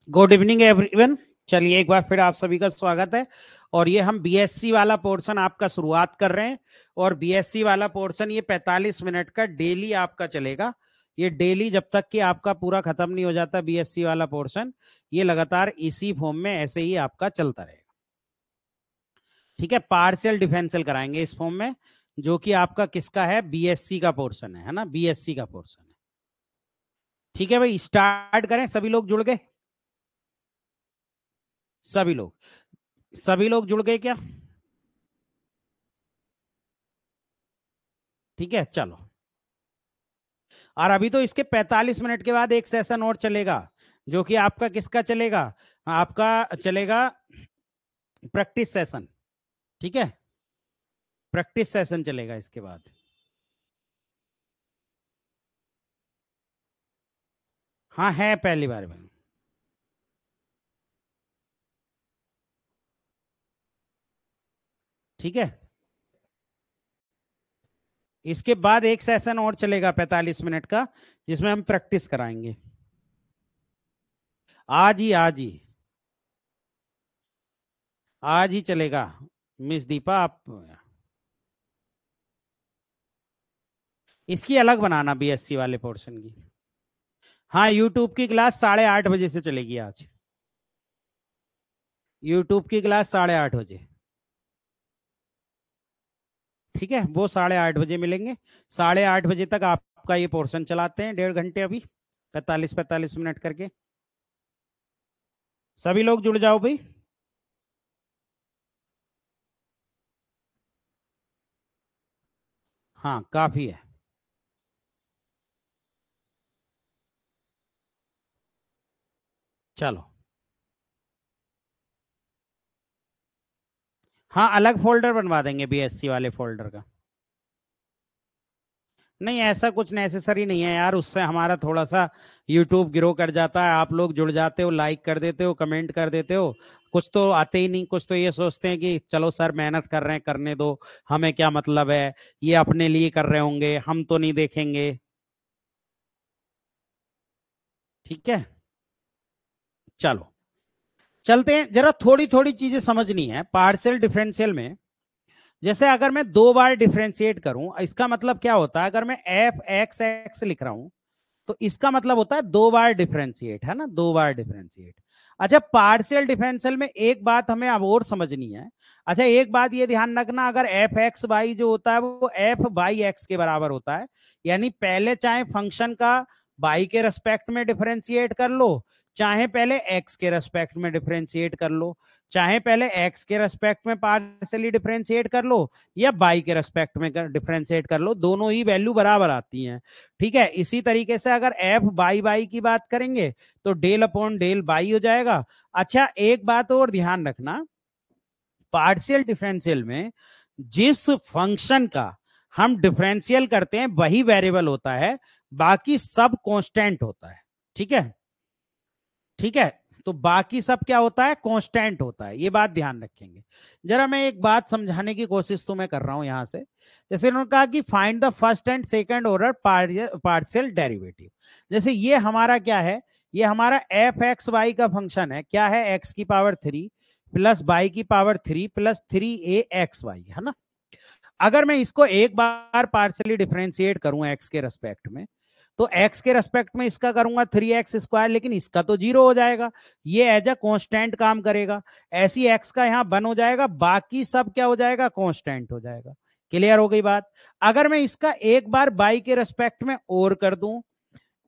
Good evening everyone. चलिए एक बार फिर आप सभी का स्वागत है। और ये हम बीएससी वाला पोर्शन आपका शुरुआत कर रहे हैं। और बीएससी वाला पोर्शन ये 45 मिनट का डेली आपका चलेगा। ये डेली जब तक कि आपका पूरा खत्म नहीं हो जाता बीएससी वाला पोर्शन, ये लगातार इसी फॉर्म में ऐसे ही आपका चलता रहेगा। ठीक है, पार्शियल डिफरेंशियल कराएंगे इस फॉर्म में, जो कि आपका किसका है, बीएससी का पोर्शन है ना, बीएससी का पोर्शन है। ठीक है भाई, स्टार्ट करें। सभी लोग जुड़ गए? सभी लोग सभी लोग जुड़ गए क्या? ठीक है, चलो। और अभी तो इसके 45 मिनट के बाद एक सेशन और चलेगा, जो कि आपका किसका चलेगा, आपका चलेगा प्रैक्टिस सेशन। ठीक है, प्रैक्टिस सेशन चलेगा इसके बाद। हाँ, है पहली बार में। ठीक है, इसके बाद एक सेशन और चलेगा 45 मिनट का, जिसमें हम प्रैक्टिस कराएंगे। आज ही चलेगा। मिस दीपा, आप इसकी अलग बनाना बीएससी वाले पोर्शन की। हाँ, यूट्यूब की क्लास 8:30 बजे से चलेगी आज। यूट्यूब की क्लास 8:30 बजे। ठीक है, वो 8:30 बजे मिलेंगे। 8:30 बजे तक आपका ये पोर्शन चलाते हैं, 1.5 घंटे अभी, 45-45 मिनट करके। सभी लोग जुड़ जाओ भाई। हाँ, काफी है। चलो। हाँ, अलग फोल्डर बनवा देंगे बीएससी वाले फोल्डर का। नहीं, ऐसा कुछ नेसेसरी नहीं है यार, उससे हमारा थोड़ा सा यूट्यूब ग्रो कर जाता है। आप लोग जुड़ जाते हो, लाइक कर देते हो, कमेंट कर देते हो। कुछ तो आते ही नहीं, कुछ तो ये सोचते हैं कि चलो सर मेहनत कर रहे हैं, करने दो, हमें क्या मतलब है, ये अपने लिए कर रहे होंगे, हम तो नहीं देखेंगे। ठीक है, चलो चलते हैं। जरा थोड़ी थोड़ी चीजें समझनी है पार्शियल डिफरेंशियल में। जैसे अगर मैं 2 बार डिफरेंशिएट करूं, इसका मतलब क्या होता है, अगर मैं एफ एक्स एक्स लिख रहा हूं, तो इसका मतलब होता है 2 बार डिफरेंशिएट, है ना, 2 बार डिफरेंशिएट। अच्छा, पार्शियल डिफरेंशियल में एक बात हमें अब और समझनी है। अच्छा, एक बात ये ध्यान रखना, अगर एफ एक्स वाई जो होता है वो एफ बाई एक्स के बराबर होता है, यानी पहले चाहे फंक्शन का बाई के रेस्पेक्ट में डिफरेंशिएट कर लो, चाहे पहले एक्स के रेस्पेक्ट में डिफरेंशिएट कर लो, चाहे पहले एक्स के रेस्पेक्ट में पार्शियली डिफरेंशिएट कर लो, या बाई के रेस्पेक्ट में डिफरेंशिएट कर लो, दोनों ही वैल्यू बराबर आती हैं। ठीक है, इसी तरीके से अगर एफ बाई बाई की बात करेंगे तो डेल अपॉन डेल बाई हो जाएगा। अच्छा, एक बात और ध्यान रखना, पार्शियल डिफरेंशियल में जिस फंक्शन का हम डिफरेंशियल करते हैं वही वेरिएबल होता है, बाकी सब कांस्टेंट होता है। ठीक है, ठीक है, तो बाकी सब क्या होता है, कांस्टेंट होता है, ये बात ध्यान रखेंगे। जरा मैं एक बात समझाने की कोशिश तो मैं कर रहा हूं यहां से। जैसे उन्होंने कहा कि find the first and second order partial derivative. जैसे ये हमारा क्या है, ये हमारा एफ एक्स वाई का फंक्शन है, क्या है, एक्स की पावर 3 प्लस वाई की power 3 plus 3 a x y, है ना। अगर मैं इसको एक बार पार्शियली डिफरेंशिएट करूं एक्स के रेस्पेक्ट में, तो एक्स के रेस्पेक्ट में इसका करूंगा 3x², लेकिन इसका तो 0 हो जाएगा, ये एज अ कांस्टेंट काम करेगा। ऐसी एक्स का यहां 1 हो जाएगा, बाकी सब क्या हो जाएगा, कांस्टेंट हो जाएगा। क्लियर हो गई बात। अगर मैं इसका एक बार बाई के रेस्पेक्ट में और कर दूं,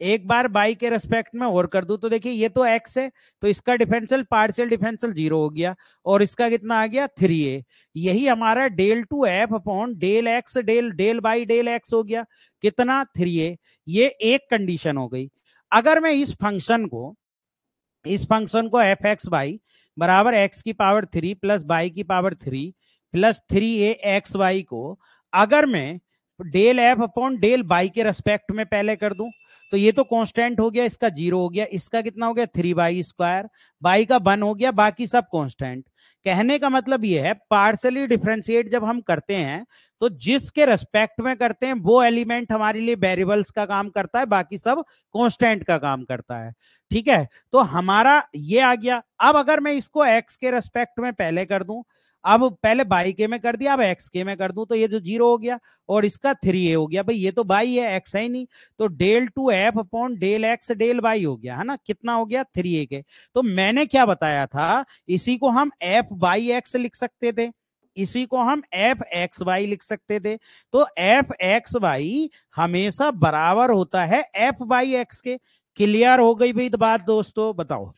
एक बार बाई के रेस्पेक्ट में और कर दूं, तो देखिए ये तो एक्स है, तो इसका डिफरेंशियल पार्शियल डिफरेंशियल 0 हो गया, और इसका कितना आ गया, 3a। यही हमारा del two F upon del x del del by del X हो गया, कितना, 3a। ये एक कंडीशन हो गई। अगर मैं इस फंक्शन को एफ एक्स बाई बराबर एक्स की पावर 3 प्लस बाई की power 3 plus 3 a x y को अगर मैं del f upon del y के रेस्पेक्ट में पहले कर दूं, तो ये तो कांस्टेंट हो गया, इसका 0 हो गया, इसका कितना हो गया, 3 बाई स्क्वायर, बाई का 1 हो गया, बाकी सब कांस्टेंट। कहने का मतलब ये है पार्शियली डिफरेंशिएट जब हम करते हैं तो जिसके रेस्पेक्ट में करते हैं वो एलिमेंट हमारे लिए वेरिएबल्स का काम करता है, बाकी सब कांस्टेंट का काम करता है। ठीक है, तो हमारा ये आ गया। अब अगर मैं इसको एक्स के रेस्पेक्ट में पहले कर दूं, अब पहले बाई के में कर दिया, अब एक्स के में कर दूं, तो ये जो 0 हो गया और इसका 3a हो गया। भाई ये तो बाई है, एक्स है ही नहीं, तो del two F upon del x del y हो गया, है ना। कितना हो गया? 3a के। तो मैंने क्या बताया था, इसी को हम एफ बाई एक्स लिख सकते थे, इसी को हम एफ एक्स वाई लिख सकते थे। तो एफ एक्स वाई हमेशा बराबर होता है एफ बाई एक्स के। क्लियर हो गई भाई बात दोस्तों? बताओ,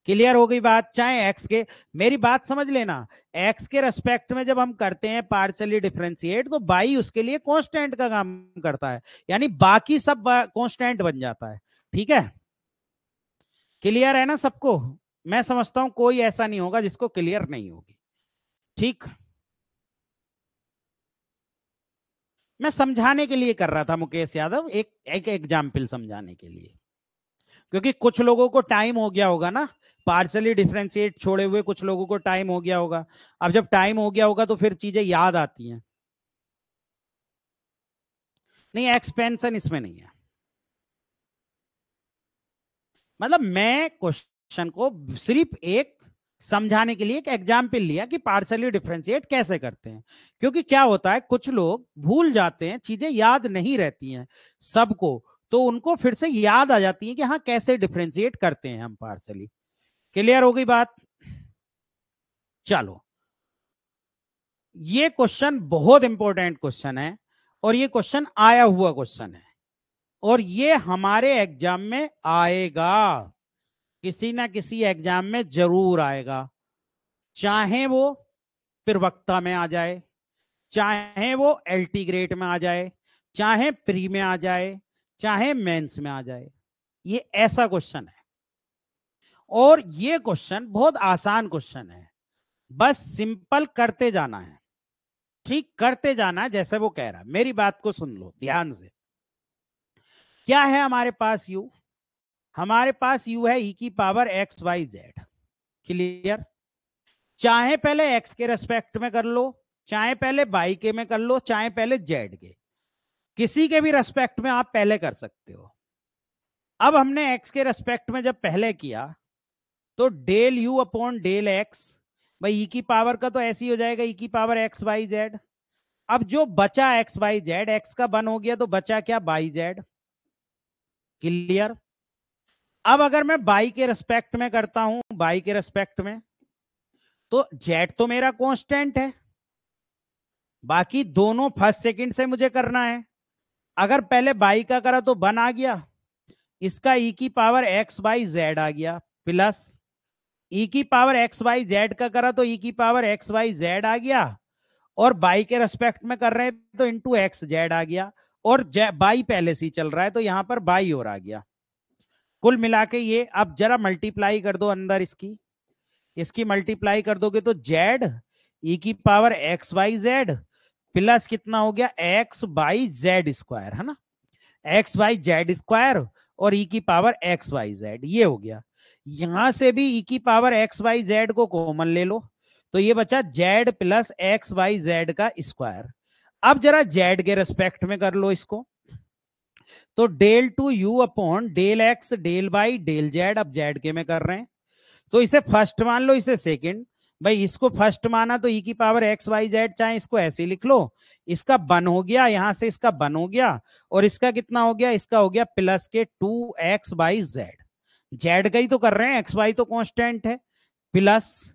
क्लियर हो गई बात? चाहे एक्स के, मेरी बात समझ लेना, एक्स के रेस्पेक्ट में जब हम करते हैं पार्शियली डिफरेंशिएट, तो बाई उसके लिए कांस्टेंट का काम करता है, यानी बाकी सब कांस्टेंट बन जाता है। ठीक है, क्लियर है ना सबको? मैं समझता हूं कोई ऐसा नहीं होगा जिसको क्लियर नहीं होगी। ठीक, मैं समझाने के लिए कर रहा था मुकेश यादव, एक एक एग्जाम्पल समझाने के लिए, क्योंकि कुछ लोगों को टाइम हो गया होगा ना, पार्शली डिफरेंशिएट छोड़े हुए कुछ लोगों को टाइम हो गया होगा। अब जब टाइम हो गया होगा तो फिर चीजें याद आती हैं। नहीं, एक्सपेंशन इसमें नहीं है। मतलब मैं क्वेश्चन को सिर्फ एक समझाने के लिए एक एग्जाम्पल लिया कि पार्शली डिफरेंशिएट कैसे करते हैं, क्योंकि क्या होता है कुछ लोग भूल जाते हैं, चीजें याद नहीं रहती हैं सबको, तो उनको फिर से याद आ जाती है कि हाँ कैसे डिफरेंशिएट करते हैं हम पार्शली। क्लियर हो गई बात? चलो, ये क्वेश्चन बहुत इंपॉर्टेंट क्वेश्चन है, और ये क्वेश्चन आया हुआ क्वेश्चन है, और ये हमारे एग्जाम में आएगा, किसी ना किसी एग्जाम में जरूर आएगा, चाहे वो प्रवक्ता में आ जाए, चाहे वो एलटी ग्रेड में आ जाए, चाहे प्री में आ जाए, चाहे मेंस में आ जाए। ये ऐसा क्वेश्चन है, और ये क्वेश्चन बहुत आसान क्वेश्चन है, बस सिंपल करते जाना है। ठीक, करते जाना है जैसे वो कह रहा है। मेरी बात को सुन लो ध्यान से। क्या है हमारे पास u? हमारे पास u है e की power x Y z. Clear? चाहे पहले x के रेस्पेक्ट में कर लो, चाहे पहले y के में कर लो, चाहे पहले z के, किसी के भी रेस्पेक्ट में आप पहले कर सकते हो। अब हमने x के रेस्पेक्ट में जब पहले किया तो del u upon del x, भाई e की पावर का तो ऐसे ही हो जाएगा e की पावर एक्स वाई जेड। अब जो बचा एक्स वाई जेड, एक्स का बन हो गया तो बचा क्या? By Z. क्लियर? अब अगर मैं बाई के रेस्पेक्ट में करता हूं, बाई के रेस्पेक्ट में, तो जेड तो मेरा कांस्टेंट है, बाकी दोनों फर्स्ट सेकंड से मुझे करना है। अगर पहले बाई का करा तो बन आ गया, इसका ई की पावर एक्स बाई जेड आ गया, प्लस ई की पावर एक्स बाई जेड का करा तो ई की पावर एक्स बाई जेड आ गया, और बाई के रेस्पेक्ट में कर रहे हैं तो इंटू एक्स जेड आ गया, और बाई पहले से ही चल रहा है तो यहां पर बाई और आ गया। कुल मिला के ये, अब जरा मल्टीप्लाई कर दो अंदर, इसकी इसकी मल्टीप्लाई कर दोगे तो जेड ई की power x by Z plus कितना हो गया? एक्स बाई जेड स्क्वायर, है ना, एक्स बाई जेड स्क्वायर, और ई की पावर एक्स बाई जेड, ये हो गया। यहां से भी ई की पावर एक्स बाई जेड को कॉमन ले लो, तो ये बचा Z plus x by Z का स्क्वायर। अब जरा जेड के रेस्पेक्ट में कर लो इसको, तो del to you upon del x del by del Z, अब जेड के में कर रहे हैं तो इसे फर्स्ट मान लो, इसे सेकंड। भाई इसको फर्स्ट माना तो ई की पावर एक्स वाई जेड, चाहे इसको ऐसे ही लिख लो, इसका बन हो गया, यहां से इसका बन हो गया, और इसका कितना हो गया? इसका हो गया प्लस के 2x बाई जेड। जेड का ही तो कर रहे हैं, एक्स वाई तो कांस्टेंट है, प्लस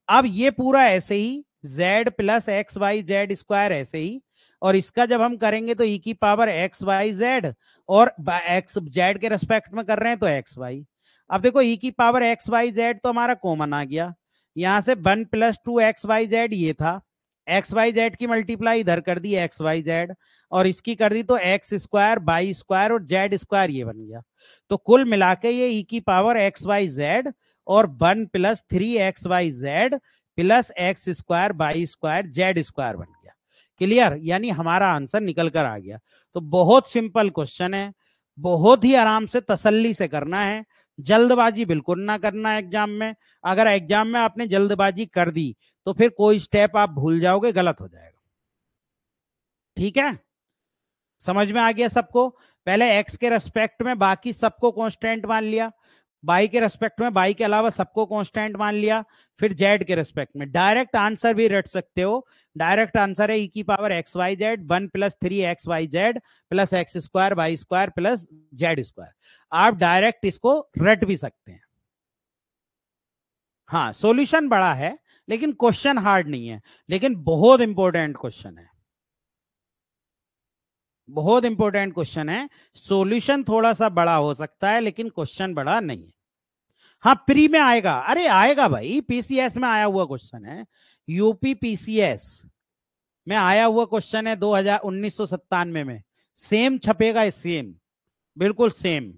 अब ये पूरा ऐसे ही Z plus X Y Z square ऐसे ही, और इसका जब हम करेंगे तो ई की पावर एक्स वाई जेड, और एक्स जेड के रेस्पेक्ट में कर रहे हैं तो एक्स वाई। अब देखो ई की पावर एक्स वाई जेड तो हमारा कॉमन आ गया, यहां से 1 प्लस 2x y z ये था, एक्स वाई जेड की मल्टीप्लाई इधर कर दी एक्स वाई जेड, और इसकी कर दी तो एक्स स्क्वायर बाई स्क्वायर और जेड स्क्वायर ये बन गया। तो कुल मिला के ये ई की पावर एक्स वाई जेड और 1 plus 3x y z plus x square by square Z square बन गया। क्लियर? यानी हमारा आंसर निकल कर आ गया। तो बहुत सिंपल क्वेश्चन है, बहुत ही आराम से तसल्ली से करना है, जल्दबाजी बिल्कुल ना करना एग्जाम में। अगर एग्जाम में आपने जल्दबाजी कर दी तो फिर कोई स्टेप आप भूल जाओगे, गलत हो जाएगा। ठीक है, समझ में आ गया सबको? पहले एक्स के रेस्पेक्ट में बाकी सबको कांस्टेंट मान लिया, बाई के रेस्पेक्ट में बाई के अलावा सबको कांस्टेंट मान लिया, फिर जेड के रेस्पेक्ट में डायरेक्ट आंसर भी रट सकते हो। डायरेक्ट आंसर है ई की power x Y z 1+3 XYZ plus x square y square plus Z square. आप डायरेक्ट इसको रट भी सकते हैं। हाँ, सॉल्यूशन बड़ा है लेकिन क्वेश्चन हार्ड नहीं है, लेकिन बहुत इंपॉर्टेंट क्वेश्चन है, बहुत इंपॉर्टेंट क्वेश्चन है। सॉल्यूशन थोड़ा सा बड़ा हो सकता है लेकिन क्वेश्चन बड़ा नहीं है। हाँ, प्री में आएगा, अरे आएगा भाई, पीसीएस में आया हुआ क्वेश्चन है, यूपी पीसीएस में आया हुआ क्वेश्चन है 1997 में, सेम छपेगा, सेम, बिल्कुल सेम।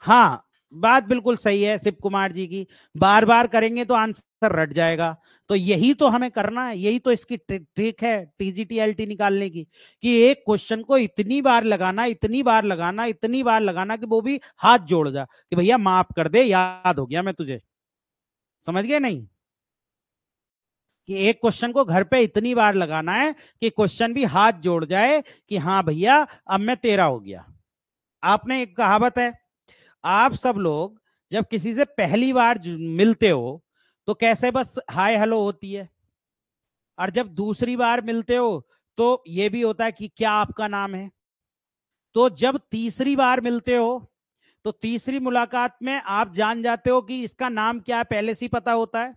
हाँ, बात बिल्कुल सही है शिव कुमार जी की, बार बार करेंगे तो आंसर रट जाएगा। तो यही तो हमें करना है, यही तो इसकी ट्रिक है टीजीटीएलटी निकालने की, कि एक क्वेश्चन को इतनी बार लगाना, इतनी बार लगाना, इतनी बार लगाना कि वो भी हाथ जोड़ जा कि भैया माफ कर दे, याद हो गया मैं तुझे। समझ गए नहीं? कि एक क्वेश्चन को घर पे इतनी बार लगाना है कि क्वेश्चन भी हाथ जोड़ जाए कि हाँ भैया अब मैं तेरा हो गया। आपने एक कहावत है, आप सब लोग जब किसी से पहली बार मिलते हो तो कैसे बस हाय हेलो होती है, और जब दूसरी बार मिलते हो तो ये भी होता है कि क्या आपका नाम है। तो जब तीसरी बार मिलते हो तो तीसरी मुलाकात में आप जान जाते हो कि इसका नाम क्या है, पहले से ही पता होता है,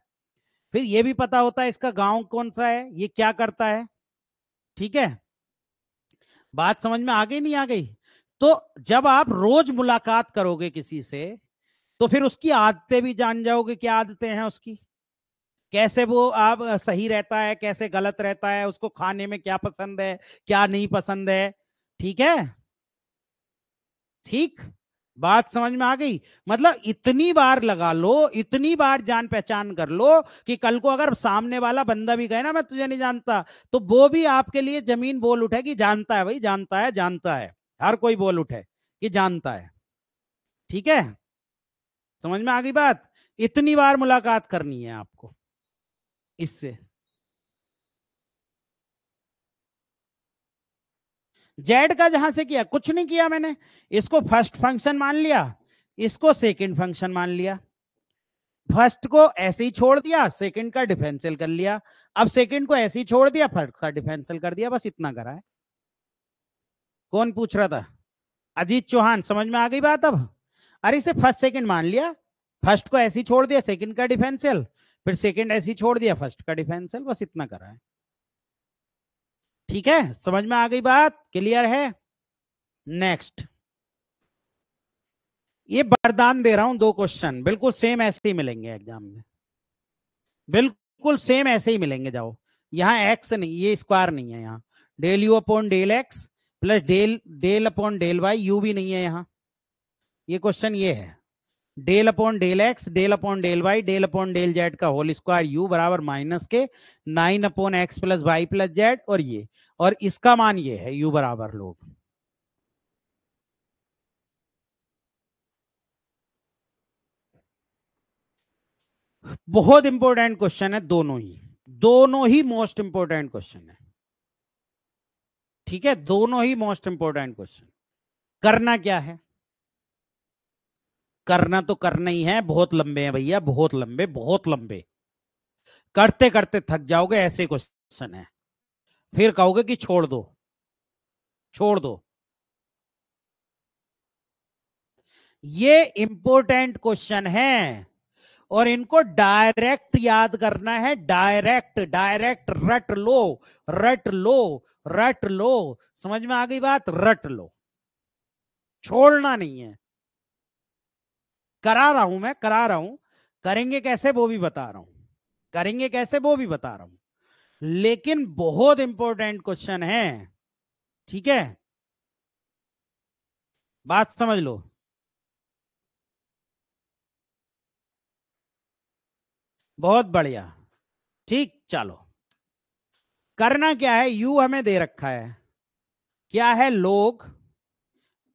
फिर ये भी पता होता है इसका गांव कौन सा है, ये क्या करता है। ठीक है, बात समझ में आ गई नहीं आ गई? तो जब आप रोज मुलाकात करोगे किसी से तो फिर उसकी आदतें भी जान जाओगे, क्या आदतें हैं उसकी, कैसे वो आप सही रहता है, कैसे गलत रहता है, उसको खाने में क्या पसंद है, क्या नहीं पसंद है। ठीक है, ठीक, बात समझ में आ गई? मतलब इतनी बार लगा लो, इतनी बार जान पहचान कर लो कि कल को अगर सामने वाला बंदा भी कहे ना मैं तुझे नहीं जानता, तो वो भी आपके लिए जमीन बोल उठे कि जानता है भाई, जानता है, जानता है, हर कोई बोल उठे कि जानता है। ठीक है, समझ में आ गई बात? इतनी बार मुलाकात करनी है आपको इससे। जेड का जहां से किया, कुछ नहीं किया मैंने, इसको फर्स्ट फंक्शन मान लिया, इसको सेकंड फंक्शन मान लिया, फर्स्ट को ऐसे ही छोड़ दिया, सेकंड का डिफरेंशियल कर लिया, अब सेकंड को ऐसे ही छोड़ दिया, फर्स्ट का डिफरेंशियल कर दिया, बस इतना करा है। कौन पूछ रहा था? अजीत चौहान, समझ में आ गई बात अब? अरे इसे फर्स्ट सेकंड मान लिया, फर्स्ट को ऐसे ही छोड़ दिया, सेकंड का डिफरेंशियल, फिर सेकंड ऐसे ही छोड़ दिया, फर्स्ट का डिफरेंशियल, बस इतना करा है। ठीक है, समझ में आ गई बात? क्लियर है? नेक्स्ट, ये वरदान दे रहा हूं, दो क्वेश्चन बिल्कुल सेम ऐसे ही मिलेंगे एग्जाम में, बिल्कुल सेम ऐसे ही मिलेंगे। जाओ, यहाँ एक्स नहीं, ये स्क्वायर नहीं है यहाँ, del you upon del x plus del del upon del y, u भी नहीं है यहाँ। ये क्वेश्चन ये है, del upon del x del upon del y del upon del z का होल स्क्वायर यू बराबर माइनस के 9/x plus Y plus Z, और ये, और इसका मान ये है यू बराबर लोग। बहुत इंपॉर्टेंट क्वेश्चन है, दोनों ही मोस्ट इंपॉर्टेंट क्वेश्चन है। ठीक है, दोनों ही मोस्ट इंपॉर्टेंट क्वेश्चन। करना क्या है, करना तो करना ही है, बहुत लंबे हैं भैया, बहुत लंबे, बहुत लंबे, करते करते थक जाओगे, ऐसे क्वेश्चन है, फिर कहोगे कि छोड़ दो, छोड़ दो। ये इंपॉर्टेंट क्वेश्चन है और इनको डायरेक्ट याद करना है, डायरेक्ट, डायरेक्ट रट लो, रट लो, रट लो। समझ में आ गई बात? रट लो, छोड़ना नहीं है। करा रहा हूं मैं, करा रहा हूं, करेंगे कैसे वो भी बता रहा हूं, करेंगे कैसे वो भी बता रहा हूं, लेकिन बहुत इंपॉर्टेंट क्वेश्चन है। ठीक है, बात समझ लो। बहुत बढ़िया, ठीक, चलो, करना क्या है, यू हमें दे रखा है, क्या है, लोग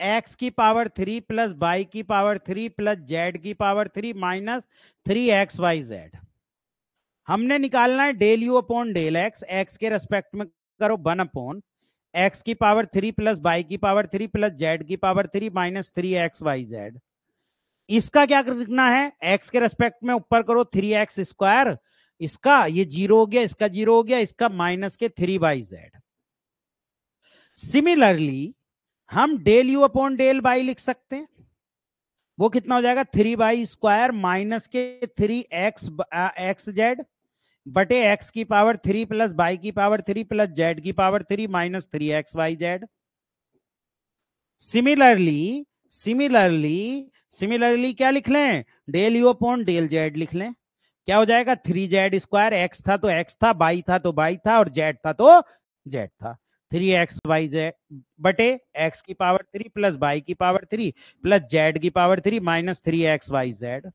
एक्स की पावर 3 प्लस वाई की पावर 3 प्लस जेड की पावर 3 माइनस 3XYZ। हमने निकालना है del you upon del x, x के रेस्पेक्ट में करो 1/x³ plus y³ plus z³ minus 3xyz। इसका क्या लिखना है, x के रेस्पेक्ट में ऊपर करो 3x², इसका ये 0 हो गया, इसका 0 हो गया, इसका माइनस के 3yz। सिमिलरली हम del u upon del y लिख सकते हैं, वो कितना हो जाएगा 3y² माइनस के 3xz बटे x³ plus y³ plus z³ minus 3xyz। Similarly क्या लिख लें, del u upon del z लिख लें। क्या हो जाएगा 3z², x था तो x था, y था तो y था, और z था तो z था। 3xyz बटे x³ plus y³ plus z³ minus 3xyz।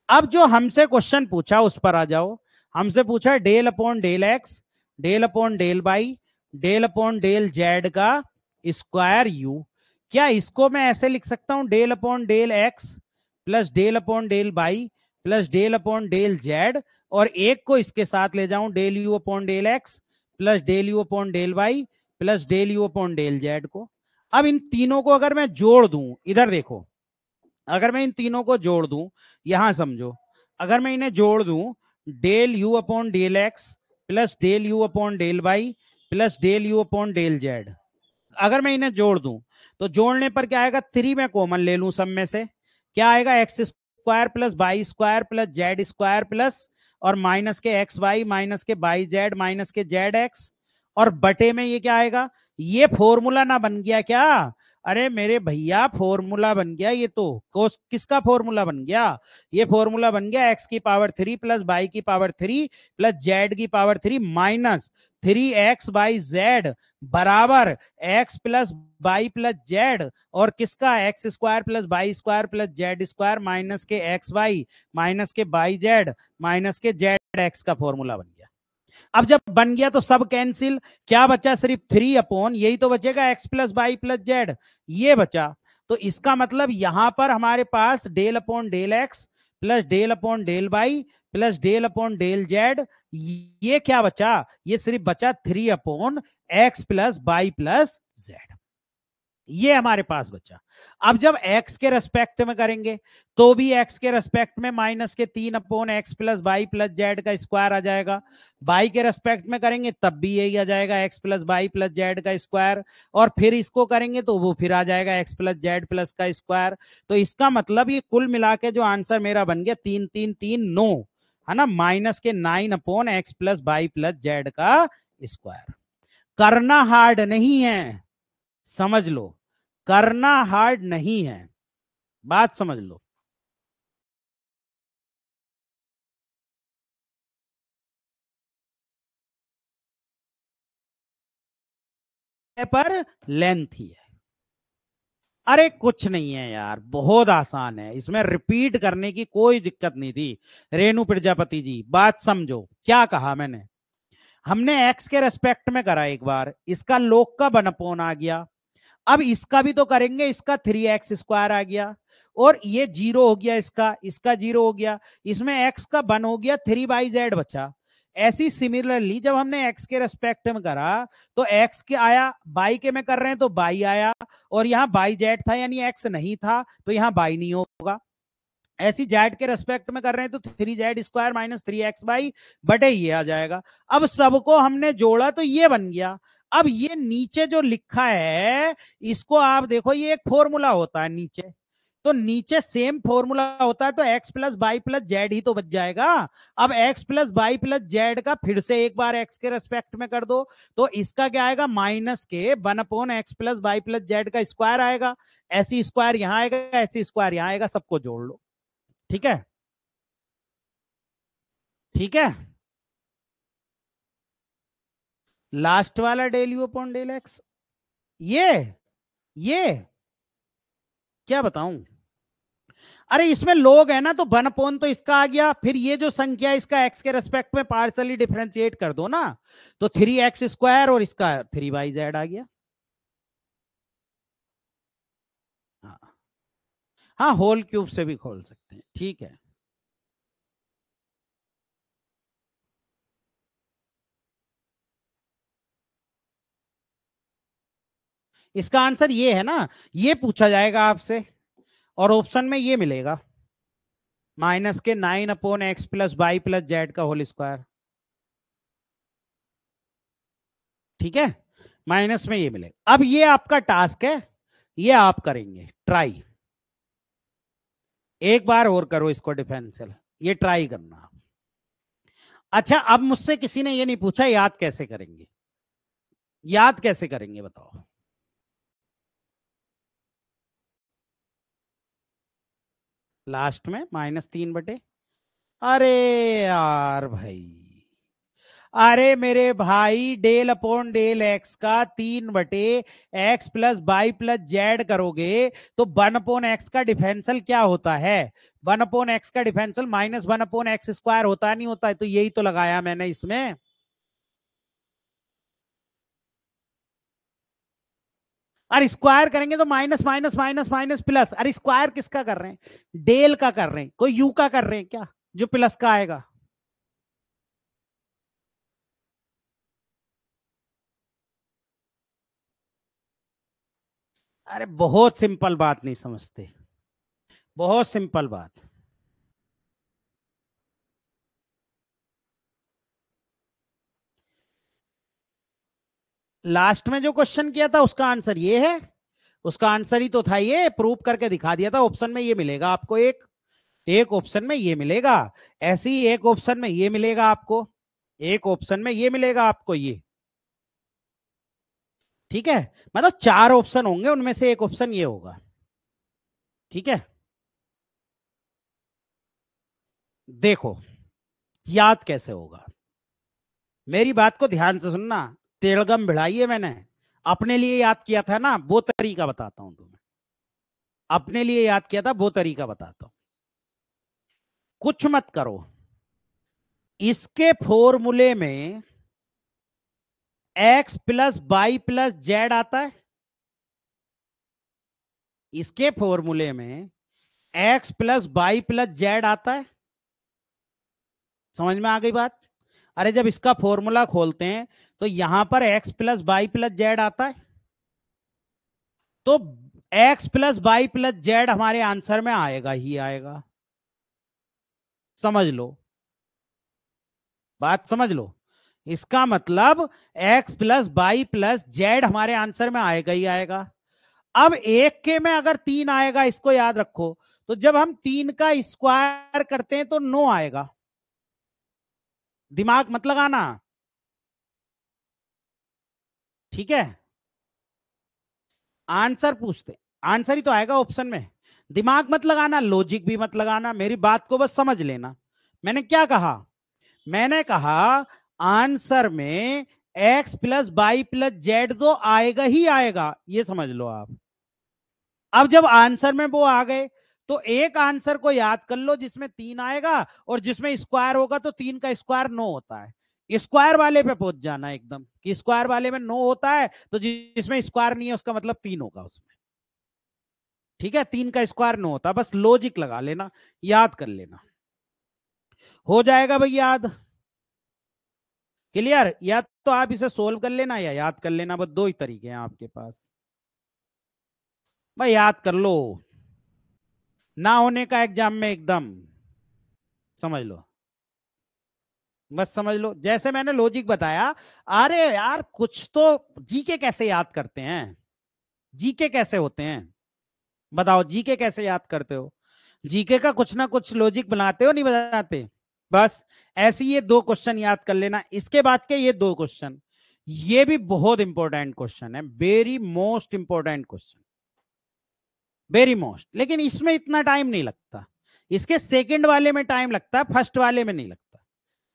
अब जो हमसे क्वेश्चन पूछा उस पर आ जाओ। हमसे पूछा del upon del x, del upon del y, del upon del z का स्क्वायर u। क्या इसको मैं ऐसे लिख सकता हूं, del upon del x plus del upon del y plus del upon del z, और एक को इसके साथ ले जाऊं del u upon del x plus del u upon del y plus del u upon del z को। अब इन तीनों को अगर मैं जोड़ दूं, इधर देखो, अगर मैं इन तीनों को जोड़ दूं, यहां समझो, अगर मैं इन्हें जोड़ दूं, del u upon del x plus del u upon del y plus del u upon del z, अगर मैं इन्हें जोड़ दूं तो जोड़ने पर क्या आएगा, 3 में कॉमन ले लूं सब में से, क्या आएगा x² plus y² plus z² plus और माइनस के xy माइनस के yz माइनस के zx, और बटे में ये क्या आएगा, ये फॉर्मूला ना बन गया क्या, अरे मेरे भैया फॉर्मूला बन गया, ये तो किसका फॉर्मूला बन गया, ये फॉर्मूला बन गया x³ plus y³ plus z³ minus 3xyz बराबर x plus y plus z, और किसका x² plus y² plus z² minus के xy माइनस के yz माइनस के zx का फॉर्मूला बन गया। अब जब बन गया तो सब कैंसिल, क्या बचा, सिर्फ 3 अपॉन, यही तो बचेगा x plus Y plus Z, ये बचा। तो इसका मतलब यहां पर हमारे पास del upon del x plus del upon del Y plus del upon del Z, ये क्या बचा, ये सिर्फ बचा 3 upon x plus Y plus Z, ये हमारे पास बचा। अब जब x के रेस्पेक्ट में करेंगे तो भी x के रेस्पेक्ट में माइनस के 3 upon x plus Y plus Z का स्क्वायर आ जाएगा, y के रेस्पेक्ट में करेंगे तब भी यही आ जाएगा x plus Y plus Z का स्क्वायर, और फिर इसको करेंगे तो वो फिर आ जाएगा x प्लस जेड प्लस का स्क्वायर। तो इसका मतलब ये कुल मिला के जो आंसर मेरा बन गया 3 3 3 9, है ना, माइनस के 9 upon x plus Y plus Z का स्क्वायर। करना हार्ड नहीं है, समझ लो, करना हार्ड नहीं है, बात समझ लो। पर लेंथ ही है, अरे कुछ नहीं है यार, बहुत आसान है, इसमें रिपीट करने की कोई दिक्कत नहीं थी। रेणु प्रजापति जी बात समझो, क्या कहा मैंने, हमने x के रेस्पेक्ट में करा एक बार, इसका लोग का 1 आ गया, अब इसका भी तो करेंगे, इसका 3x² आ गया, और ये 0 हो गया, इसका 0 हो गया, इसमें x का 1 हो गया, 3yz बचा। ऐसी सिमिलरली जब हमने x के रेस्पेक्ट में करा तो x के आया, y के में कर रहे हैं तो y आया, और यहां yz था यानी x नहीं था तो यहां y नहीं होगा। ऐसी जेड के रेस्पेक्ट में कर रहे हैं तो 3z² माइनस 3xy बटे ये आ जाएगा। अब सबको हमने जोड़ा तो ये बन गया। अब ये नीचे जो लिखा है इसको आप देखो, ये एक फॉर्मूला होता है नीचे, तो नीचे सेम फॉर्मूला होता है तो x plus Y plus Z ही तो बच जाएगा। अब x plus Y plus Z का फिर से एक बार x के रेस्पेक्ट में कर दो तो इसका क्या आएगा, माइनस के 1 upon x plus Y plus Z का स्क्वायर आएगा, ऐसी स्क्वायर यहां आएगा, ऐसी स्क्वायर यहां आएगा, सबको जोड़ लो। ठीक है, ठीक है, लास्ट वाला del you upon del x, ये क्या बताऊं, अरे इसमें लोग है ना तो 1 अपॉन तो इसका आ गया, फिर ये जो संख्या इसका एक्स के रेस्पेक्ट में पार्सली डिफरेंशिएट कर दो ना, तो 3x² और इसका 3yz आ गया। हाँ, हाँ होल क्यूब से भी खोल सकते हैं, ठीक है। इसका आंसर ये है ना, ये पूछा जाएगा आपसे और ऑप्शन में ये मिलेगा, माइनस के 9/x plus Y plus Z का होल स्क्वायर। ठीक है, माइनस में ये मिलेगा। अब ये आपका टास्क है, ये आप करेंगे ट्राई, एक बार और करो इसको डिफरेंशियल, ये ट्राई करना। अच्छा, अब मुझसे किसी ने ये नहीं पूछा याद कैसे करेंगे, याद कैसे करेंगे बताओ। लास्ट में -3/, अरे यार भाई, अरे मेरे भाई, डेल अपॉन डेल एक्स का 3/x plus Y plus Z करोगे तो 1/x का डिफरेंशियल क्या होता है, 1/x का डिफरेंशियल -1/x² होता नहीं होता है, तो यही तो लगाया मैंने इसमें। अरे स्क्वायर करेंगे तो minus minus minus minus plus, अरे स्क्वायर किसका कर रहे हैं, डेल का कर रहे हैं, कोई यू का कर रहे हैं क्या जो प्लस का आएगा। अरे बहुत सिंपल बात नहीं समझते, बहुत सिंपल बात। लास्ट में जो क्वेश्चन किया था उसका आंसर ये है, उसका आंसर ही तो था, ये प्रूव करके दिखा दिया था। ऑप्शन में ये मिलेगा आपको, एक एक ऑप्शन में ये मिलेगा, ऐसे ही एक ऑप्शन में ये मिलेगा आपको, एक ऑप्शन में ये मिलेगा आपको ये। ठीक है, मतलब 4 ऑप्शन होंगे, उनमें से एक ऑप्शन ये होगा। ठीक है, देखो याद कैसे होगा, मेरी बात को ध्यान से सुनना, तिलगम भिड़ाई है मैंने, अपने लिए याद किया था ना, वो तरीका बताता हूं तुम्हें, अपने लिए याद किया था वो तरीका बताता हूं। कुछ मत करो, इसके फॉर्मूले में x plus Y plus z आता है, इसके फॉर्मूले में x plus Y plus z आता है, समझ में आ गई बात। अरे जब इसका फॉर्मूला खोलते हैं तो यहां पर x plus Y plus z आता है, तो x plus Y plus z हमारे आंसर में आएगा ही आएगा, समझ लो, बात समझ लो। इसका मतलब x plus Y plus z हमारे आंसर में आएगा ही आएगा। अब एक के में अगर 3 आएगा, इसको याद रखो, तो जब हम 3 का स्क्वायर करते हैं तो 9 आएगा, दिमाग मत लगाना। ठीक है, आंसर पूछते, आंसर ही तो आएगा ऑप्शन में, दिमाग मत लगाना, लॉजिक भी मत लगाना, मेरी बात को बस समझ लेना। मैंने क्या कहा, मैंने कहा आंसर में x plus Y plus z तो आएगा ही आएगा, ये समझ लो आप। अब जब आंसर में वो आ गए तो एक आंसर को याद कर लो जिसमें 3 आएगा, और जिसमें स्क्वायर होगा तो 3 का स्क्वायर 9 होता है, स्क्वायर वाले पे पहुंच जाना एकदम, कि स्क्वायर वाले में 9 होता है, तो जिसमें स्क्वायर नहीं है उसका मतलब 3 होगा उसमें। ठीक है, 3 का स्क्वायर 9 होता है, बस लॉजिक लगा लेना, याद कर लेना, हो जाएगा भाई याद। क्लियर, या तो आप इसे सोल्व कर लेना या याद कर लेना, बस दो ही तरीके हैं आपके पास, भाई याद कर लो, ना होने का एग्जाम में एकदम, समझ लो, बस समझ लो, जैसे मैंने लॉजिक बताया। अरे यार कुछ तो, जीके कैसे याद करते हैं, जीके कैसे होते हैं, बताओ जीके कैसे याद करते हो, जीके का कुछ ना कुछ लॉजिक बनाते हो नहीं बनाते। बस ऐसे ये 2 क्वेश्चन याद कर लेना, इसके बाद के ये 2 क्वेश्चन, ये भी बहुत इंपॉर्टेंट क्वेश्चन है, very most important question, very most, लेकिन इसमें इतना टाइम नहीं लगता, इसके सेकंड वाले में टाइम लगता है, फर्स्ट वाले में नहीं लगता।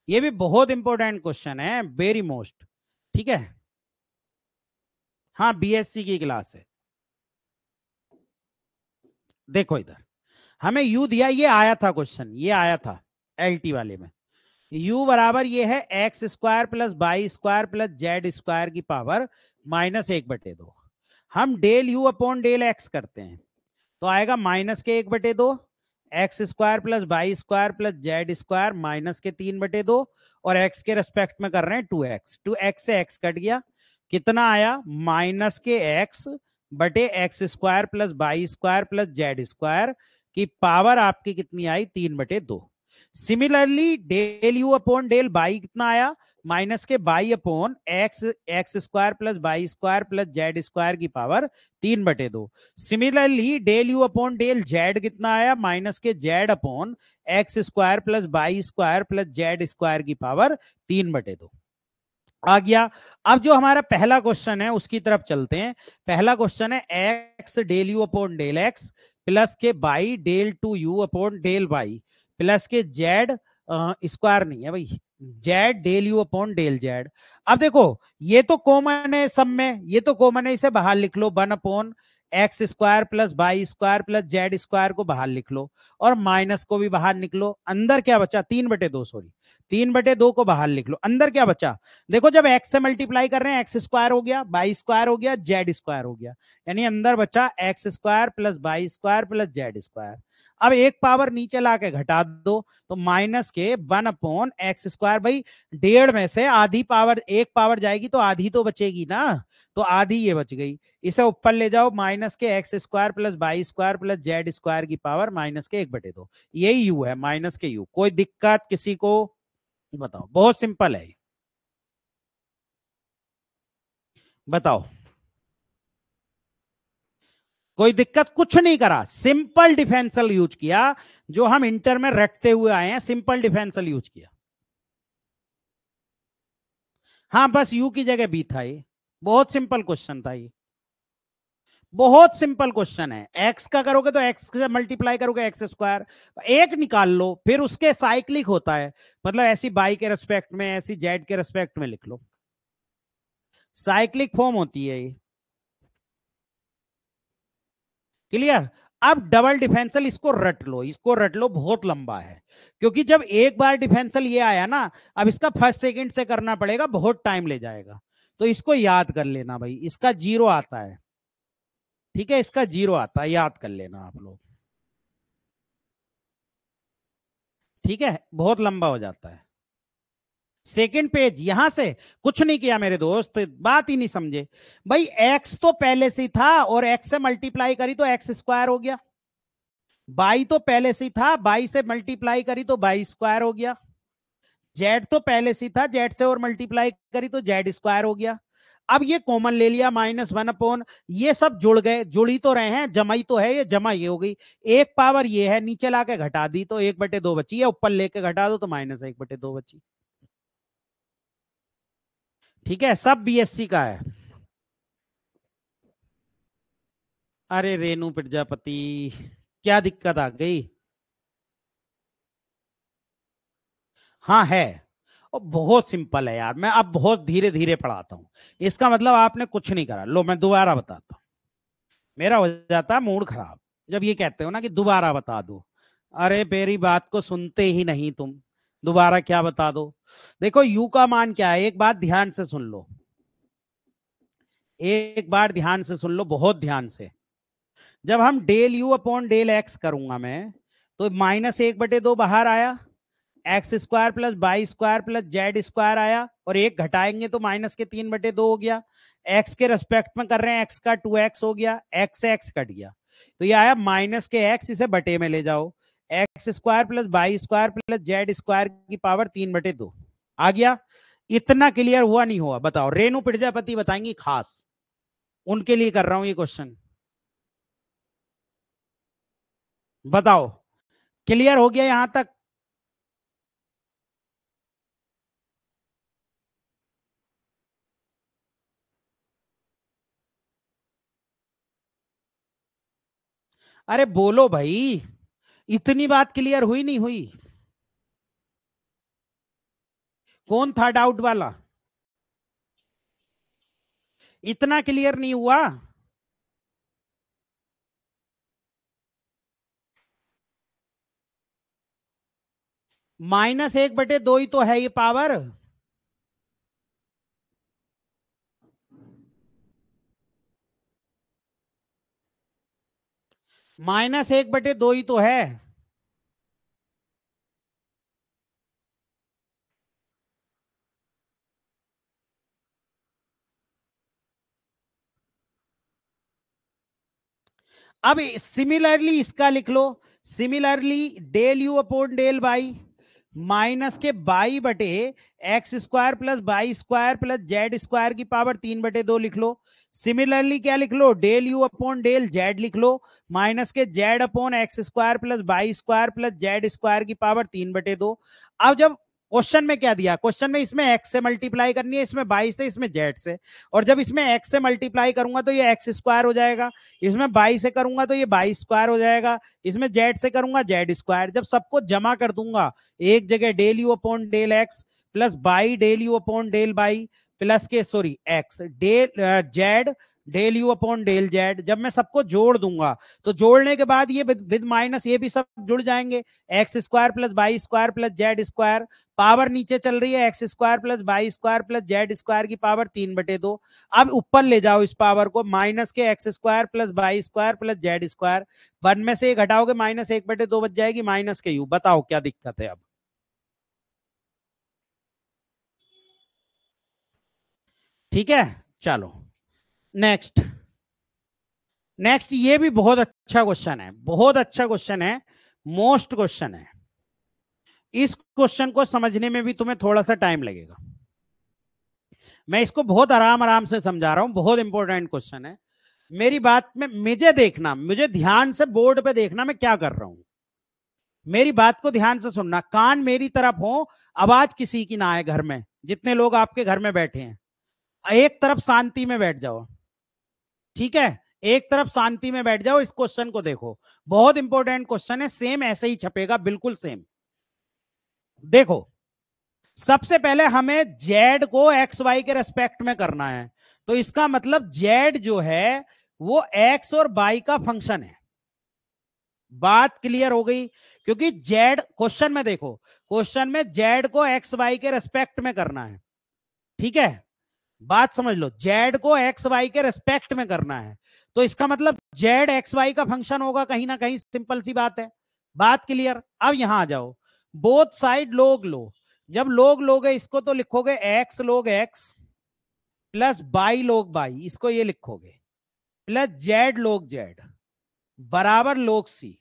ये भी बहुत इंपॉर्टेंट क्वेश्चन है, वेरी मोस्ट। ठीक है, हाँ बीएससी की क्लास है। देखो इधर हमें यू दिया, ये आया था क्वेश्चन, ये आया था एलटी वाले में, u बराबर ये है x² plus Y square plus Z square की पावर -1/2, हम del you upon del x करते हैं तो आएगा -1/2, x² plus Y square plus Z square -3/2, और x के रेस्पेक्ट में कर रहे हैं 2x, 2x से x कट गया, कितना आया -x बटे X square plus Y square plus Z square की पावर आपकी कितनी आई, 3/2। Similarly del you upon del Y कितना आया, minus K Y upon X X square plus by square plus Z square की power 3/2। Similarly del you upon del Z कितना आया, minus K Z upon X square plus by square plus Z square की power 3/2 आ गया। अब जो हमारा पहला क्वेश्चन है उसकी तरफ चलते हैं। पहला क्वेश्चन है X del you upon del x plus के Y del to you upon del Y plus के जेड स्क्वायर नहीं है भाई, Z del you upon del Z. अब देखो ये तो कॉमन है सब में, ये तो कॉमन है, इसे बाहर लिख लो, 1 upon X square plus by square plus Z square को बाहर लिख लो और माइनस को भी बाहर निकलो। अंदर क्या बचा, 3/2, सॉरी 3/2 को बाहर लिख लो, अंदर क्या बचा, देखो जब एक्स से मल्टीप्लाई कर रहे हैं एक्स स्क्वायर हो गया, बाई स्क्वायर हो गया, जेड स्क्वायर हो गया, यानी अंदर बचा x square plus by square plus Z square. अब एक पावर नीचे ला के घटा दो तो माइनस के 1/x स्क्वायर, भाई 1.5 में से आधी पावर, एक पावर जाएगी तो आधी तो बचेगी ना, तो आधी ये बच गई। इसे ऊपर ले जाओ, माइनस के x square plus by square plus Z square की पावर माइनस के 1/2। यही यू है, माइनस के यू। कोई दिक्कत किसी को, बताओ, बहुत सिंपल है, बताओ। कोई दिक्कत, कुछ नहीं करा, सिंपल डिफरेंशियल यूज किया, जो हम इंटर में रटते हुए आए हैं, सिंपल डिफरेंशियल यूज किया। हाँ बस यू की जगह बी था, ये बहुत सिंपल क्वेश्चन था, ये बहुत सिंपल क्वेश्चन है। एक्स का करोगे तो एक्स से मल्टीप्लाई करोगे एक्स स्क्वायर, एक निकाल लो, फिर उसके साइक्लिक होता है, मतलब ऐसी बाई के रेस्पेक्ट में, ऐसी जेड के रेस्पेक्ट में लिख लो, साइक्लिक फॉर्म होती है ये। क्लियर। अब डबल डिफेंसल, इसको रट लो, इसको रट लो, बहुत लंबा है, क्योंकि जब एक बार डिफेंसल ये आया ना, अब इसका फर्स्ट सेकंड से करना पड़ेगा, बहुत टाइम ले जाएगा, तो इसको याद कर लेना भाई, इसका जीरो आता है, ठीक है, इसका जीरो आता है, याद कर लेना आप लोग, ठीक है, बहुत लंबा हो जाता है। सेकंड पेज यहां से कुछ नहीं किया मेरे दोस्त, बात ही नहीं समझे भाई, एक्स तो पहले से ही था और एक्स से मल्टीप्लाई करी तो एक्स स्क्वायर हो गया, बाई तो पहले से ही था, बाई से मल्टीप्लाई करी तो बाई स्क्वायर हो गया, जेड तो पहले से ही था, जेड से और मल्टीप्लाई करी तो जेड स्क्वायर हो गया। अब ये कॉमन ले लिया, -1/, ये सब जुड़ गए, जुड़ ही तो रहे हैं, जमा ही तो है, ये जमा ये हो गई, एक पावर ये है, नीचे लाके घटा दी तो 1/2 बची है, ऊपर लेके घटा दो तो -1/2 बची। ठीक है, सब बीएससी का है। अरे रेणु प्रजापति, क्या दिक्कत आ गई। हाँ है, और बहुत सिंपल है यार, मैं अब बहुत धीरे धीरे पढ़ाता हूं, इसका मतलब आपने कुछ नहीं करा। लो मैं दोबारा बताता हूं, मेरा हो जाता है मूड खराब जब ये कहते हो ना कि दोबारा बता दो। अरे मेरी बात को सुनते ही नहीं तुम, दोबारा क्या बता दो। देखो यू का मान क्या है, एक बात ध्यान से सुन लो, एक बार ध्यान से सुन लो, बहुत ध्यान से। जब हम del you upon del x करूंगा मैं, तो -1/2 बाहर आया, x square plus by square plus Z square आया, और एक घटाएंगे तो -3/2 हो गया। एक्स के रेस्पेक्ट में कर रहे हैं, एक्स का 2x हो गया, एक्स से एक्स कट गया, तो ये आया माइनस के एक्स, इसे बटे में ले जाओ, x square plus by square plus Z square की पावर 3/2 आ गया। इतना क्लियर हुआ नहीं हुआ, बताओ, रेणु प्रजापति बताएंगी खास, उनके लिए कर रहा हूं ये क्वेश्चन, बताओ, क्लियर हो गया यहां तक। अरे बोलो भाई, इतनी बात क्लियर हुई नहीं हुई, कौन था डाउट वाला, इतना क्लियर नहीं हुआ। -1/2 ही तो है ये पावर, -1/2 ही तो है। अब सिमिलरली इसका लिख लो, similarly del you upon del Y minus K Y बटे X square plus by square plus Z square की पावर 3/2 लिख लो। सिमिलरली क्या लिख लो, del you upon del Z लिख लो minus K Z upon X square plus by square plus Z square की पावर 3/2। अब जब क्वेश्चन में क्या दिया, क्वेश्चन में इसमें एक्स से मल्टीप्लाई करनी है, इसमें बाई से, इसमें जेड से, और जब इसमें एक्स से मल्टीप्लाई करूंगा तो ये एक्स स्क्वायर हो जाएगा, इसमें बाई से करूंगा तो ये बाई स्क्वायर हो जाएगा, इसमें जेड से करूंगा जेड स्क्वायर। जब सबको जमा कर दूंगा एक जगह del you upon del x plus Y del you upon del Y plus के sorry X del Z del you upon del Z, जब मैं सबको जोड़ दूंगा तो जोड़ने के बाद ये विद माइनस ये भी सब जुड़ जाएंगे, x square plus by square plus Z square, power नीचे चल रही है x square plus by square plus Z square की पावर 3/2। अब ऊपर ले जाओ इस पावर को, माइनस के x square plus by square plus Z square, one में से एक हटाओगे माइनस 1/2 बच जाएगी, माइनस के यू। बताओ क्या दिक्कत है अब? ठीक है, चलो नेक्स्ट। नेक्स्ट ये भी बहुत अच्छा क्वेश्चन है, बहुत अच्छा क्वेश्चन है, मोस्ट क्वेश्चन है। इस क्वेश्चन को समझने में भी तुम्हें थोड़ा सा टाइम लगेगा, मैं इसको बहुत आराम आराम से समझा रहा हूं, बहुत इंपॉर्टेंट क्वेश्चन है। मेरी बात में मुझे देखना, मुझे ध्यान से बोर्ड पे देखना मैं क्या कर रहा हूं, मेरी बात को ध्यान से सुनना, कान मेरी तरफ हो, आवाज किसी की ना आए घर में, जितने लोग आपके घर में बैठे हैं एक तरफ शांति में बैठ जाओ, ठीक है, एक तरफ शांति में बैठ जाओ। इस क्वेश्चन को देखो, बहुत इंपॉर्टेंट क्वेश्चन है, सेम ऐसे ही छपेगा, बिल्कुल सेम। देखो सबसे पहले हमें जेड को एक्स वाई के रेस्पेक्ट में करना है, तो इसका मतलब जेड जो है वो एक्स और वाई का फंक्शन है। बात क्लियर हो गई? क्योंकि जेड क्वेश्चन में देखो, क्वेश्चन में जेड को एक्स वाई के रेस्पेक्ट में करना है, ठीक है, बात समझ लो, जेड को एक्स वाई के रेस्पेक्ट में करना है, तो इसका मतलब जेड एक्स वाई का फंक्शन होगा कहीं ना कहीं, सिंपल सी बात है। बात क्लियर? अब यहां आ जाओ, बोथ साइड लोग लो, जब लोग लोगे इसको तो लिखोगे एक्स लोग एक्स प्लस बाई लोग बाई, इसको ये लिखोगे प्लस जेड लोग जेड बराबर लोग सी।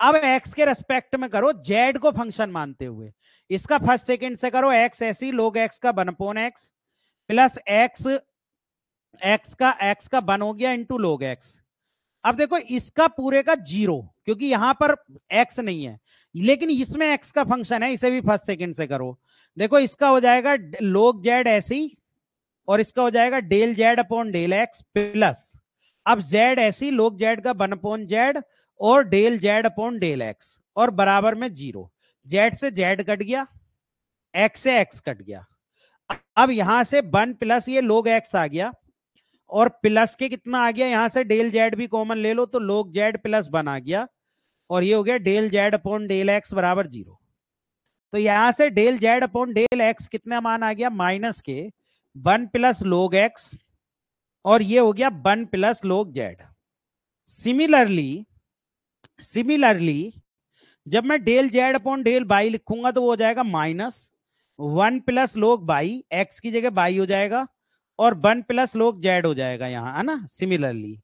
अब एक्स के रेस्पेक्ट में करो जेड को फंक्शन मानते हुए, इसका फर्स्ट सेकंड से करो एक्स ऐसी लोग एक्स का 1 एक्स प्लस एक्स का 1 हो गया इंटू लोग एक्स। अब देखो इसका पूरे का 0, क्योंकि यहां पर एक्स नहीं है, लेकिन इसमें एक्स का फंक्शन है, इसे भी फर्स्ट सेकंड से करो। देखो इसका हो जाएगा लोग जेड ऐसे ही, और इसका हो जाएगा del Z upon del x plus, अब जेड ऐसी लोग जेड का 1/जेड और del Z upon del x, और बराबर में 0, जेड से जेड कट गया, एक्स से एक्स कट गया। अब यहां से 1 प्लस ये लोग एक्स आ गया, और प्लस के कितना आ गया, यहां से डेल जेड भी कॉमन ले लो तो लोग जेड प्लस 1 आ गया, और ये हो गया del Z upon del x बराबर 0। तो यहां से del Z upon del x कितना मान आ गया, माइनस के 1 प्लस लोग एक्स, और ये हो गया 1 प्लस लोग जेड। सिमिलरली जब मैं del Z upon del y लिखूंगा तो वो हो जाएगा -1 प्लस लोग बाई, एक्स की जगह बाई हो जाएगा, और 1 प्लस लोग जेड हो जाएगा यहां, है ना। सिमिलरली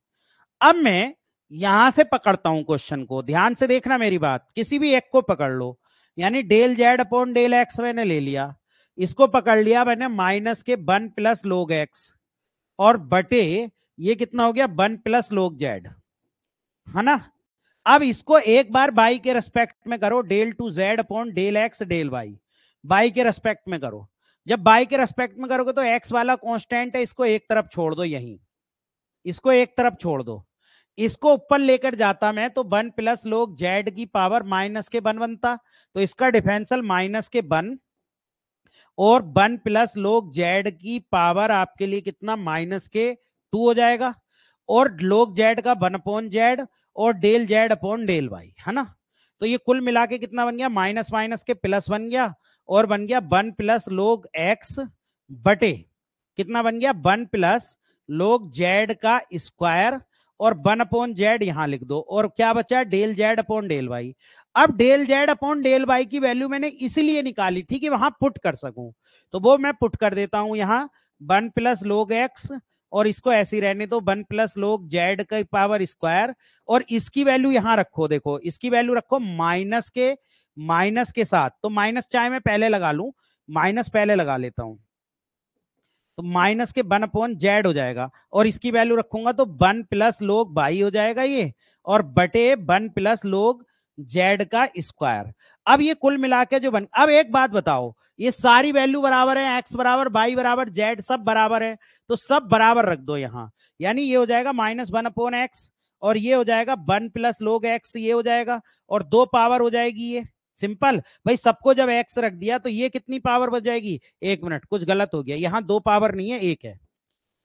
अब मैं यहां से पकड़ता हूं क्वेश्चन को, ध्यान से देखना मेरी बात, किसी भी एक को पकड़ लो, यानी del Z upon del x मैंने ले लिया, इसको पकड़ लिया मैंने माइनस के 1 प्लस लोग एक्स, और बटे ये कितना हो गया 1 प्लस लोग जेड, है ना। अब इसको एक बार बाई के रेस्पेक्ट में करो, del two z upon del x del y, y के रेस्पेक्ट में करो। जब बाई के रेस्पेक्ट में करोगे तो एक्स वाला कांस्टेंट है, इसको एक तरफ छोड़ दो, यहीं इसको एक तरफ छोड़ दो, इसको ऊपर लेकर जाता मैं तो 1 प्लस लोग जेड की पावर माइनस के 1 बनता, तो इसका डिफरेंशियल माइनस के 1, और 1 प्लस लोग जेड की पावर आपके लिए कितना माइनस के 2 हो जाएगा, और लोग जेड का 1 अपॉन जेड और del Z upon del y, है ना। तो ये कुल मिला के कितना बन गया, माइनस माइनस के प्लस बन गया, और बन गया 1 प्लस लोग एक्स बटे कितना बन गया 1 प्लस लोग जेड का स्क्वायर, और 1 अपॉन जेड यहां लिख दो, और क्या बचा del Z upon del Y. अब del Z upon del Y की वैल्यू मैंने इसलिए निकाली थी कि वहां पुट कर सकूं, तो वो मैं पुट कर देता हूं यहां 1 प्लस लोग एक्स और इसको ऐसे ही रहने दो 1 प्लस log जेड का पावर स्क्वायर, और इसकी वैल्यू यहां रखो, देखो इसकी वैल्यू रखो माइनस के साथ, तो माइनस चाहे मैं पहले लगा लूं, माइनस पहले लगा लेता हूं, तो माइनस के 1/z हो जाएगा, और इसकी वैल्यू रखूंगा तो 1 प्लस log बाई हो जाएगा ये, और बटे 1 प्लस log z का स्क्वायर। अब ये कुल मिला के जो बन, अब एक बात बताओ, ये सारी वैल्यू बराबर है, x बराबर, बाई बराबर, z सब बराबर है, तो सब बराबर रख दो यहां, यानी ये हो जाएगा -1/x, और ये हो जाएगा 1 प्लस log x, ये हो जाएगा, और 2 पावर हो जाएगी ये, सिंपल भाई। सबको जब x रख दिया तो ये कितनी पावर बच जाएगी, 1 मिनट, कुछ गलत हो गया, यहां 2 पावर नहीं है, 1 है,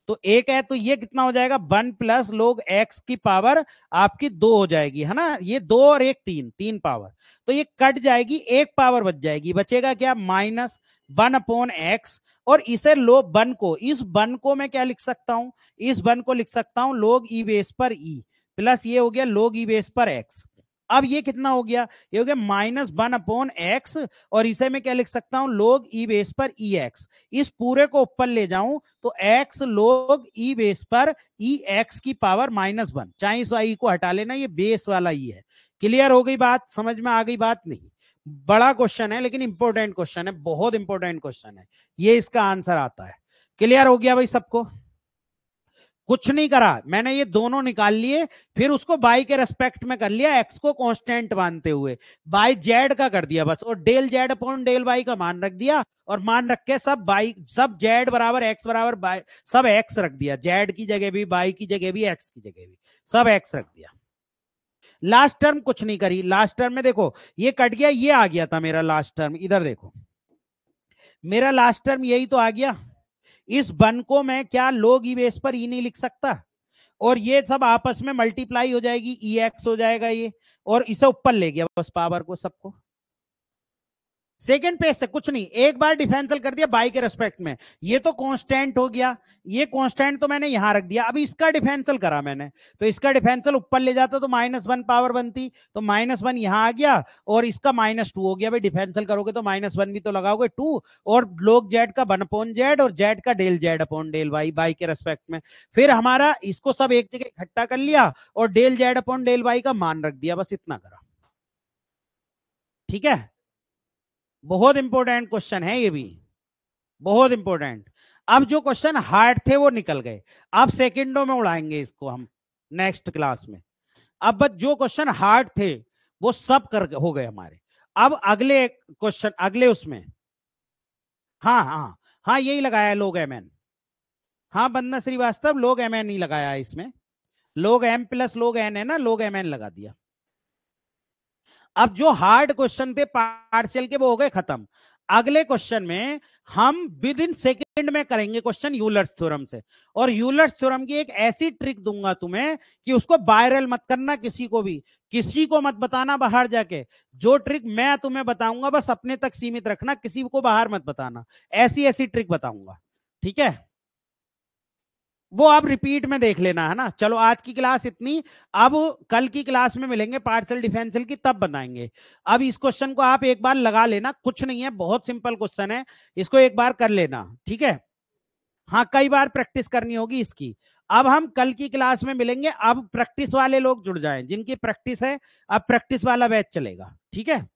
तो 1 है, तो ये कितना हो जाएगा 1 प्लस log x की पावर आपकी 2 हो जाएगी, है ना, ये 2 और 1 3 पावर, तो ये कट जाएगी, 1 पावर बच जाएगी, बचेगा क्या -1/x, और इसे log 1 को, इस 1 को मैं क्या लिख सकता हूं, इस 1 को लिख सकता हूं log e बेस पर e, प्लस ये हो गया log e बेस पर x। अब ये कितना हो गया, ये हो गया -1/x, और इसे मैं क्या लिख सकता हूं log e बेस पर ex, इस पूरे को ऊपर ले जाऊं तो x log e बेस पर ex की पावर -1, चाहे इस i को हटा लेना, ये बेस वाला ही है। क्लियर हो गई बात, समझ में आ गई बात, नहीं बड़ा क्वेश्चन है लेकिन इंपॉर्टेंट क्वेश्चन है, बहुत इंपॉर्टेंट क्वेश्चन है, ये इसका आंसर आता है। क्लियर हो गया भाई सबको, कुछ नहीं करा मैंने, ये दोनों निकाल लिए, फिर उसको बाई के रेस्पेक्ट में कर लिया, एक्स को कांस्टेंट मानते हुए, बाई जेड का कर दिया बस, और del Z upon del y का मान रख दिया, और मान रख के सब बाई, सब जेड बराबर एक्स बराबर बाई, सब एक्स रख दिया, जेड की जगह भी, बाई की जगह भी, एक्स की जगह भी, सब एक्स रख दिया। लास्ट टर्म कुछ नहीं करी, लास्ट टर्म में देखो ये कट गया, ये आ गया था मेरा लास्ट टर्म, इधर देखो मेरा लास्ट टर्म यही तो आ गया, इस 1 को मैं क्या log e बेस पर e नहीं लिख सकता, और ये सब आपस में मल्टीप्लाई हो जाएगी, ex हो जाएगा ये, और इसे ऊपर ले गया बस पावर को सबको। सेकेंड पेज से कुछ नहीं, एक बार डिफरेंशियल कर दिया बाई के रेस्पेक्ट में, ये तो कांस्टेंट हो गया, ये कांस्टेंट तो मैंने यहां रख दिया, अभी इसका डिफरेंशियल करा मैंने, तो इसका डिफरेंशियल ऊपर ले जाता तो -1 पावर बनती, तो -1 यहां आ गया, और इसका -2 हो गया भाई, डिफरेंशियल करोगे तो -1 भी तो लगाओगे 2, और log z का 1/z, और z का del z upon del y, y के रेस्पेक्ट में, फिर हमारा इसको सब एक जगह इकट्ठा कर लिया, और del z upon del y का मान रख दिया, बस इतना करा। ठीक है, बहुत इंपॉर्टेंट क्वेश्चन है ये भी, बहुत इंपॉर्टेंट। अब जो क्वेश्चन हार्ड थे वो निकल गए, अब सेकंडों में उड़ाएंगे इसको हम नेक्स्ट क्लास में। अब बस जो क्वेश्चन हार्ड थे वो सब कर हो गए हमारे। अब अगले क्वेश्चन, अगले उसमें, हाँ हाँ हाँ यही लगाया लोग एम एन, हाँ बंदना श्रीवास्तव लोग एम एन ही लगाया है इसमें, लोग एम प्लस लोग एन है ना, लोग एम एन लगा दिया। अब जो हार्ड क्वेश्चन थे पार्शियल के वो हो गए खत्म, अगले क्वेश्चन में हम विद इन सेकेंड में करेंगे क्वेश्चन यूलर्स थ्योरम से, और यूलर्स थ्योरम की एक ऐसी ट्रिक दूंगा तुम्हें कि उसको वायरल मत करना, किसी को भी, किसी को मत बताना बाहर जाके, जो ट्रिक मैं तुम्हें बताऊंगा बस अपने तक सीमित रखना, किसी को बाहर मत बताना, ऐसी ऐसी ट्रिक बताऊंगा, ठीक है, वो आप रिपीट में देख लेना, है ना। चलो आज की क्लास इतनी, अब कल की क्लास में मिलेंगे पार्शियल डिफरेंशियल की, तब बताएंगे। अब इस क्वेश्चन को आप एक बार लगा लेना, कुछ नहीं है, बहुत सिंपल क्वेश्चन है, इसको एक बार कर लेना, ठीक है। हाँ कई बार प्रैक्टिस करनी होगी इसकी। अब हम कल की क्लास में मिलेंगे, अब प्रैक्टिस वाले लोग जुड़ जाएं, जिनकी प्रैक्टिस है, अब प्रैक्टिस वाला बैच चलेगा, ठीक है।